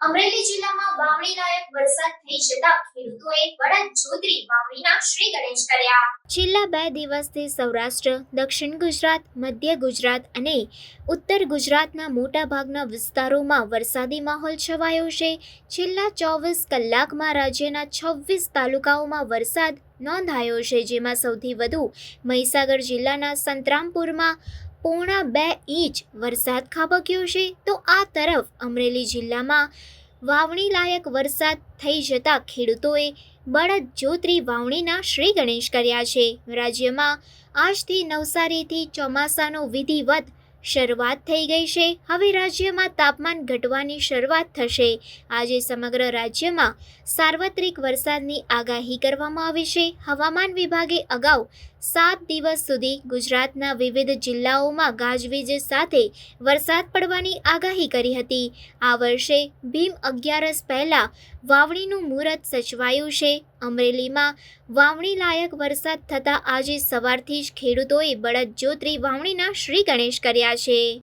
અમરેલી જિલ્લામાં વાવણી લાયક વરસાદ થઈ જતા ખેડૂતોએ બળદજોતરી વાવણીના શ્રી ગણેશ કર્યા। છેલ્લા 2 દિવસથી સૌરાષ્ટ્ર, દક્ષિણ ગુજરાત, મધ્ય ગુજરાત અને ઉત્તર ગુજરાતના મોટાભાગના વિસ્તારોમાં વરસાદી માહોલ છવાયો છે। છેલ્લા 24 કલાકમાં રાજ્યના 26 તાલુકાઓમાં વરસાદ નોંધાયો છે, જેમાં સૌથી વધુ મહીસાગર જિલ્લાના સંતરામપુરમાં 1.5 ઇંચ વરસાદ ખાબક્યો છે। તો આ તરફ અમરેલી જિલ્લામાં વાવણી લાયક વરસાદ થઈ જતા ખેડૂતોએ બળદજોતરી વાવણીના શ્રી ગણેશ કર્યા છે। રાજ્યમાં આજથી નવસારીથી ચોમાસાનો વિધિવત શરૂઆત થઈ ગઈ છે। હવે રાજ્યમાં તાપમાન ઘટવાની શરૂઆત થશે। આજે સમગ્ર રાજ્યમાં સાર્વત્રિક વરસાદની આગાહી કરવામાં આવી છે। હવામાન વિભાગે અગાઉ 7 દિવસ સુધી ગુજરાતના વિવિધ જિલ્લાઓમાં ગાજવીજ સાથે વરસાદ પડવાની આગાહી કરી હતી। આ વર્ષે ભીમ અગિયારસ પહેલા વાવણીનું મુહૂર્ત સચવાયું છે। અમરેલીમાં વાવણી લાયક વરસાદ થતાં આજે સવારથી જ ખેડૂતોએ બળદજોતરી વાવણીના શ્રી ગણેશ કર્યા છે।